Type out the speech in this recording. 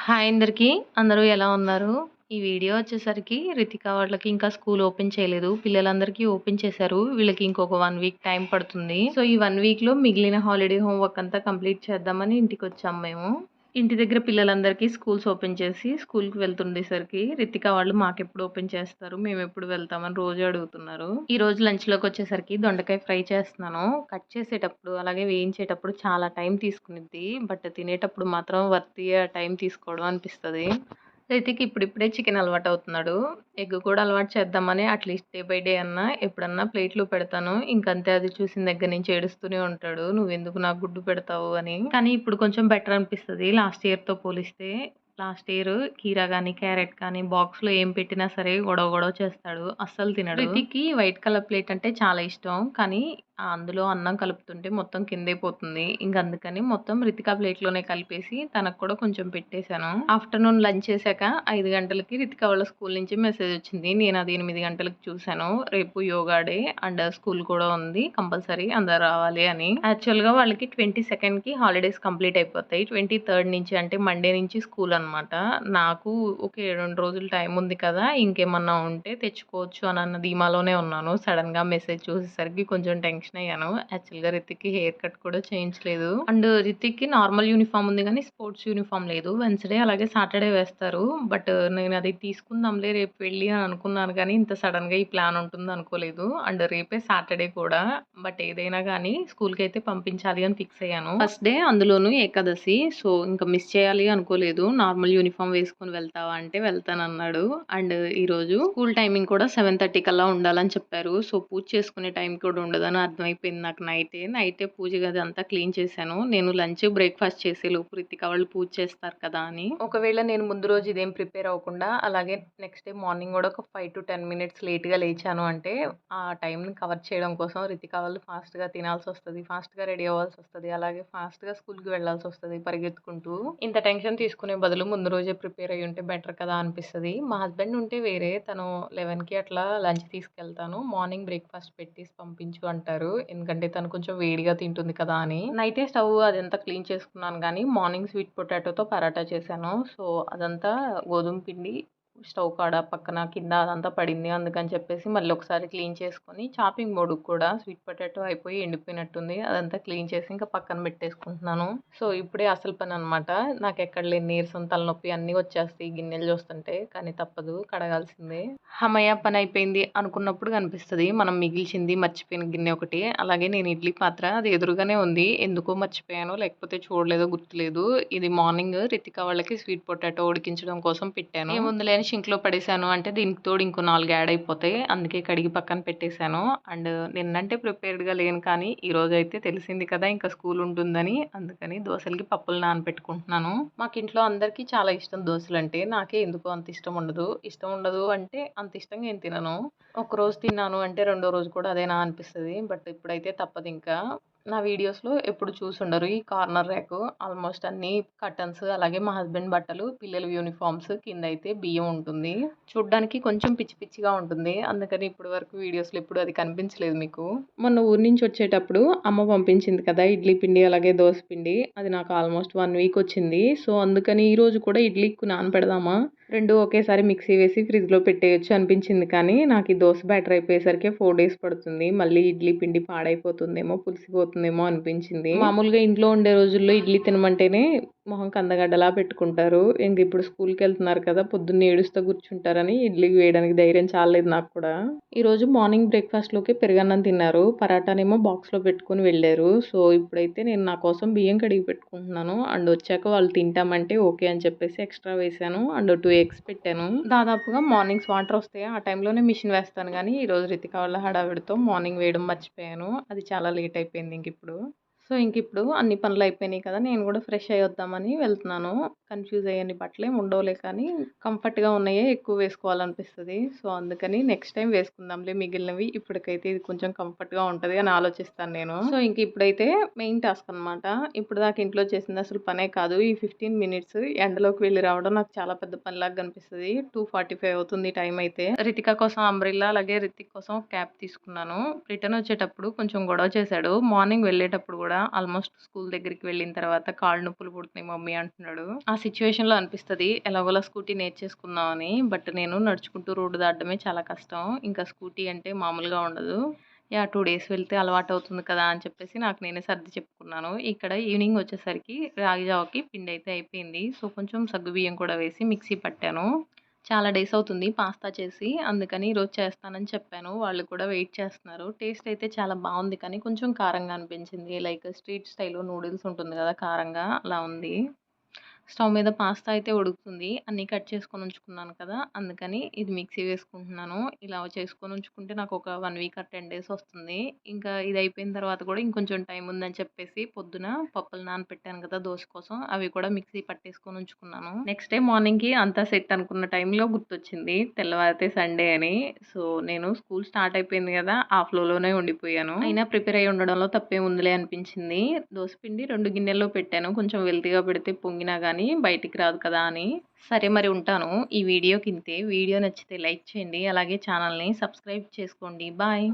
Hi అందరికి. అందరూ ఎలా ఉన్నారు? ఈ వీడియో వచ్చేసరికి రితిక వాళ్ళకి ఇంకా స్కూల్ ఓపెన్ చేయలేదు. పిల్లలందరికీ ఓపెన్ చేశారు. వీళ్ళకి ఇంకొక 1 వీక్ టైం పడుతుంది. సో, ఈ 1 వీక్‌లో మిగిలిన హాలిడే హోంవర్క్ అంతా కంప్లీట్ చేద్దామని ఇంటికొచ్చాం మేము. ఇంటి దగ్గర పిల్లలందరికీ స్కూల్స్ ఓపెన్ చేసి స్కూల్‌కి వెళ్తుండేసరికి రితిక వాళ్ళు మాకెప్పుడు ఓపెన్ చేస్తారు? మేమెప్పుడు వెళ్తామని రోజు అడుగుతున్నారు. ఈరోజు లంచ్‌లోకొచ్చేసరికి దొండకాయ ఫ్రై చేస్తున్నాను. కట్ చేసేటప్పుడు అలాగే వేయించేటప్పుడు చాలా టైం తీసుకునిద్ది. బట్ తినేటప్పుడు మాత్రం వర్తీయే టైం తీసుకోవడం అనిపిస్తది. రితిక్ ఇప్పుడిప్పుడే చికెన్ అలవాటవుతున్నాడు. ఎగ్ కూడా అలవాటు చేద్దామని అట్‌లీస్ట్ డే బై డే అన్నా ఎప్పుడన్నా ప్లేట్‌లో పెడతాను. ఇంకంతే అది చూసిన దగ్గర నుంచి ఏడుస్తూనే ఉంటాడు. "నువ్వెందుకు నాకు గుడ్డు పెడతావు" అని. కానీ ఇప్పుడు కొంచెం బెటర్ అనిపిస్తది లాస్ట్ ఇయర్‌తో పోలిస్తే. లాస్ట్ ఇయర్ కీరా గానీ, క్యారెట్ కానీ బాక్స్‌లో ఏం పెట్టినా సరే గొడవ గొడవ చేస్తాడు. అస్సలు తినడు. రితిక్‌కి వైట్ కలర్ ప్లేట్ అంటే చాలా ఇష్టం. కానీ అందులో అన్నం కలుపుతుంటే మొత్తం కిందే పోతుంది. అందుకని మొత్తం రితిక ప్లేట్‌లోనే కలిపేసి తనకు కూడా కొంచెం పెట్టేశాను. ఆఫ్టర్‌నూన్ లంచ్ చేశాక 5 గంటలకి రితిక వాళ్ళ స్కూల్ నుంచి మెసేజ్ వచ్చింది. నేను అది 8 గంటలకు చూశాను. రేపు యోగా డే అండ్ స్కూల్ కూడా ఉంది. కంపల్సరీ అందరూ రావాలి అని. యాక్చువల్‌గా వాళ్ళకి 22కి హాలిడేస్ కంప్లీట్ అయిపోతాయి. 23 నుంచి అంటే మండే నుంచి స్కూల్ అనమాట. నాకు ఓకే 2 రోజులు టైం ఉంది కదా! ఇంకేమన్నా ఉంటే తెచ్చుకోవచ్చు అన్న ధీమాలోనే ఉన్నాను. సడెన్‌గా మెసేజ్ చూసేసరికి కొంచెం టెన్షన్ అయ్యాను. యాక్చువల్‌గా రితిక్‌కి హెయిర్ కట్ కూడా చేయించలేదు. అండ్ రితిక్‌కి నార్మల్ యూనిఫార్మ్ ఉంది గానీ స్పోర్ట్స్ యూనిఫార్మ్ లేదు. వెన్స్‌డే అలాగే సాటర్డే వేస్తారు. బట్ నేను అది తీసుకుందాంలే రేపు వెళ్ళి అని అనుకున్నాను గానీ ఇంత సడెన్‌గా ఈ ప్లాన్ ఉంటుంది అనుకోలేదు. అండ్ రేపే సాటర్డే కూడా. బట్ ఏదైనా గానీ స్కూల్‌కైతే పంపించాలి అని ఫిక్స్ అయ్యాను. ఫస్ట్ డే అందులోనూ ఏకాదశి. సో, ఇంక మిస్ చేయాలి అనుకోలేదు. నార్మల్ యూనిఫార్మ్ వేసుకొని వెళ్తావా అంటే వెళ్తానన్నాడు. అండ్ ఈరోజు స్కూల్ టైమింగ్ కూడా 7:30 కల్లా ఉండాలని చెప్పారు. సో, పూజ చేసుకునే టైం కూడా ఉండదని అర్థమైపోయింది నాకు నైటే. నైటే పూజ గది అంతా క్లీన్ చేశాను. నేను లంచ్, బ్రేక్‌ఫాస్ట్ చేసేలోపు రితిక వాళ్ళు పూజ చేస్తారు కదా అని. ఒకవేళ నేను ముందు రోజు ఇదేం ప్రిపేర్ అవ్వకుండా అలాగే నెక్స్ట్ డే మార్నింగ్ కూడా ఒక 5-10 మినిట్స్ లేట్‌గా లేచాను అంటే ఆ టైంని కవర్ చేయడం కోసం రితిక వాళ్ళు ఫాస్ట్‌గా తినాల్సొస్తది. ఫాస్ట్‌గా రెడీ అవ్వాల్సొస్తది. అలాగే ఫాస్ట్‌గా స్కూల్‌కి వెళ్ళాల్సొస్తది పరిగెత్తుకుంటూ. ఇంత టెన్షన్ తీసుకునే బదులు ముందు రోజే ప్రిపేర్ అయ్యుంటే బెటర్ కదా అనిపిస్తది. మా హస్బెండ్ ఉంటే వేరే. తను 11కి అట్లా లంచ్ తీసుకెళ్తాను. మార్నింగ్ బ్రేక్‌ఫాస్ట్ పెట్టేసి పంపించు అంటారు. ఎందుకంటే తను కొంచెం వేడిగా తింటుంది కదా అని. నైటే స్టవ్ అదంతా క్లీన్ చేసుకున్నాను గానీ మార్నింగ్ స్వీట్ పొటాటోతో పరాటా చేశాను. సో, అదంతా గోధుమ పిండి స్టవ్ కాడ పక్కన కింద అదంతా పడింది. అందుకని చెప్పేసి మళ్ళీ ఒకసారి క్లీన్ చేసుకొని చాపింగ్ బోర్డ్‌కి కూడా స్వీట్ పొటాటో అయిపోయి ఎండిపోయినట్టుంది. అదంతా క్లీన్ చేసి ఇంకా పక్కన పెట్టేసుకుంటున్నాను. సో, ఇప్పుడే అసలు పననమాట. నాకెక్కడ లేని నీరసం, తలనొప్పి అన్నీ వచ్చేస్తాయి గిన్నెలు చూస్తుంటే. కానీ తప్పదు కడగాల్సిందే. హమ్మయ్య! పనయిపోయింది అనుకున్నప్పుడు కనిపిస్తది. మనం మిగిల్చింది మర్చిపోయిన గిన్నె ఒకటి. అలాగే నేను ఇడ్లీ పాత్ర అది ఎదురుగానే ఉంది. ఎందుకో మర్చిపోయానో లేకపోతే చూడలేదో గుర్తులేదు. ఇది మార్నింగ్ రితిక వాళ్ళకి స్వీట్ పొటాటో ఉడికించడం కోసం పెట్టాను. ఏముందిలే అని సింక్‌లో పడేశాను అంటే దీనికి తోడు ఇంకో 4 యాడ్ అయిపోతాయి. అందుకే కడిగి పక్కన పెట్టేశాను. అండ్ నిన్నంటే ప్రిపేర్డ్‌గా లేను కానీ ఈరోజైతే తెలిసింది కదా! ఇంకా స్కూల్ ఉంటుందని. అందుకని దోసలకి పప్పులు నానబెట్టుకుంటున్నాను. మాకింట్లో అందరికీ చాలా ఇష్టం దోసలంటే. నాకే ఎందుకో అంత ఇష్టం ఉండదు. ఇష్టం ఉండదు అంటే అంత ఇష్టంగా ఏం తినను. ఒకరోజు తిన్నాను అంటే రెండో రోజు కూడా అదేనా అనిపిస్తది. బట్ ఇప్పుడైతే తప్పదింకా. నా వీడియోస్‌లో ఎప్పుడు చూసుండరు. ఈ కార్నర్ ర్యాకు ఆల్మోస్ట్ అన్నీ కర్టన్స్ అలాగే మా హస్బెండ్ బట్టలు, పిల్లల యూనిఫార్మ్స్ కిందయితే బియ్యం ఉంటుంది. చూడ్డానికి కొంచెం పిచ్చి పిచ్చిగా ఉంటుంది. అందుకని ఇప్పటి వరకు వీడియోస్‌లో ఎప్పుడు అది కనిపించలేదు మీకు. మొన్న ఊరు నుంచి వచ్చేటప్పుడు అమ్మ పంపించింది కదా! ఇడ్లీ పిండి అలాగే దోస పిండి. అది నాకు ఆల్మోస్ట్ 1 వీక్ వచ్చింది. సో, అందుకని ఈరోజు కూడా ఇడ్లీకి నానబెడదామా 2 ఒకేసారి మిక్సీ వేసి ఫ్రిడ్జ్‌లో పెట్టేయొచ్చు అనిపించింది కానీ, నాకు ఈ దోస బ్యాటర్ అయిపోయేసరికి 4 డేస్ పడుతుంది. మళ్ళీ ఇడ్లీ పిండి పాడైపోతుందేమో, పులిసిపోతుందేమో అనిపించింది. మామూలుగా ఇంట్లో ఉండే రోజుల్లో ఇడ్లీ తినమంటేనే మొహం కందగడ్డలా పెట్టుకుంటారు. ఇప్పుడు స్కూల్‌కెళ్తున్నారు కదా! పొద్దున్నే ఏడుస్తా కూర్చుంటారని ఇడ్లీ వేయడానికి ధైర్యం చాలలేదు నాకు కూడా. ఈరోజు మార్నింగ్ బ్రేక్‌ఫాస్ట్‌లోకి పెరుగన్నం తిన్నారు. పరాటానేమో బాక్స్‌లో పెట్టుకొని వెళ్ళారు. సో, ఇప్పుడైతే నేను నా కోసం బియ్యం కడిగి పెట్టుకుంటున్నాను. అండ్ వచ్చాక వాళ్ళు తింటామంటే ఓకే అని చెప్పేసి ఎక్స్‌ట్రా వేశాను. అండ్ 2 ఎగ్స్ పెట్టాను. దాదాపుగా మార్నింగ్స్ వాటర్ వస్తాయి. ఆ టైంలోనే మిషన్ వేస్తాను గానీ, ఈరోజు రితిక వాళ్ళ హడావిడితో మార్నింగ్ వేయడం మర్చిపోయాను. అది చాలా లేట్ అయిపోయింది ఇంకిప్పుడు. సో, ఇంకిప్పుడు అన్ని పనులయిపోయినాయి కదా! నేను గూడా ఫ్రెష్ అయ్యొద్దామని వెళ్తున్నాను. కన్‌ఫ్యూజ్ అయ్యన్ని బట్టలేం ఉండవులే కానీ, కంఫర్ట్‌గా ఉన్నయే ఎక్కువ వేసుకోవాలనిపిస్తది. సో, అందుకని నెక్స్ట్ టైమ్ వేసుకుందాంలే మిగిలినవి. ఇప్పటికైతే ఇది కొంచెం కంఫర్ట్‌గా ఉంటది అని ఆలోచిస్తాను నేను. సో, ఇప్పుడైతే మెయిన్ టాస్క్ అనమాట. ఇప్పటిదాకా ఇంట్లో చేసింది అసలు పనే కాదు. ఈ 15 మినిట్స్ ఎండలోకి వెళ్లి రావడం నాకు చాలా పెద్ద పనిలాగా కనిపిస్తది. 2:45 అవుతుంది టైం అయితే. రితిక కోసం అంబ్రెల్లా అలాగే రితిక్ కోసం క్యాప్ తీసుకున్నాను. రిటర్న్ వచ్చేటప్పుడు కొంచెం గొడవ చేశాడు. మార్నింగ్ వెళ్ళేటప్పుడు గూడా ఆల్మోస్ట్ స్కూల్ దగ్గరికి వెళ్ళిన తర్వాత కాళ్ళు నొప్పులు పుడుతున్నాయి మమ్మీ అంటున్నాడు. ఆ సిచ్యువేషన్‌లో అనిపిస్తది ఎలాగోలా స్కూటీ నేర్చేసుకుందామని. బట్ నేను నడుచుకుంటూ రోడ్డు దాటడమే చాలా కష్టం. ఇంకా స్కూటీ అంటే మామూలుగా ఉండదు. యాహ్! 2 డేస్ వెళ్తే అలవాటవుతుంది కదా! అని చెప్పేసి నాకు నేనే సర్ది చెప్పుకున్నాను. ఇక్కడ ఈవినింగ్ వచ్చేసరికి రాగి జావకి పిండయితే అయిపోయింది. సో, కొంచెం సగ్గుబియ్యం కూడా వేసి మిక్సీ పట్టాను. చాలా డేస్ అవుతుంది పాస్తా చేసి. అందుకని ఈరోజు చేస్తానని చెప్పాను. వాళ్ళు కూడా వెయిట్ చేస్తున్నారు. టేస్ట్ అయితే చాలా బావుంది. కానీ కొంచెం కారంగా అనిపించింది. లైక్ స్ట్రీట్ స్టైల్‌లో నూడిల్స్ ఉంటుంది గదా! కారంగా అలా ఉంది. స్టవ్ మీద పాస్తా అయితే ఉడుకుతుంది. అన్నీ కట్ చేసుకొని ఉంచుకున్నాను కదా! అందుకని ఇది మిక్సీ వేసుకుంటున్నాను. ఇలా చేసుకొని ఉంచుకుంటే నాకు ఒక 1 వీక్ ఆర్ 10 డేస్ వస్తుంది. ఇంకా ఇది అయిపోయిన తర్వాత కూడా ఇంకొంచెం టైం ఉందని చెప్పేసి పొద్దున పప్పులు నానపెట్టాను కదా! దోస కోసం అవి కూడా మిక్సీ పట్టేసుకొని ఉంచుకున్నాను. నెక్స్ట్ డే మార్నింగ్‌కి అంతా సెట్ అనుకున్న టైంలో గుర్తొచ్చింది. తెల్లవారితే సండే అని. సో, నేను స్కూల్ స్టార్ట్ అయిపోయింది కదా! ఆ ఫ్లోలోనే ఉండిపోయాను. అయినా ప్రిపేర్ అయ్యి ఉండడంలో తప్పేముందిలే అనిపించింది. దోస పిండి 2 గిన్నెల్లో పెట్టాను. కొంచెం వెల్తీగా పెడితే పొంగినా గానీ బయటికి రాదు కదా అని. సరే మరి ఉంటాను. ఈ వీడియోకింతే. వీడియో నచ్చితే లైక్ చేయండి. అలాగే ఛానల్‌ని సబ్స్క్రైబ్ చేసుకోండి. బాయ్.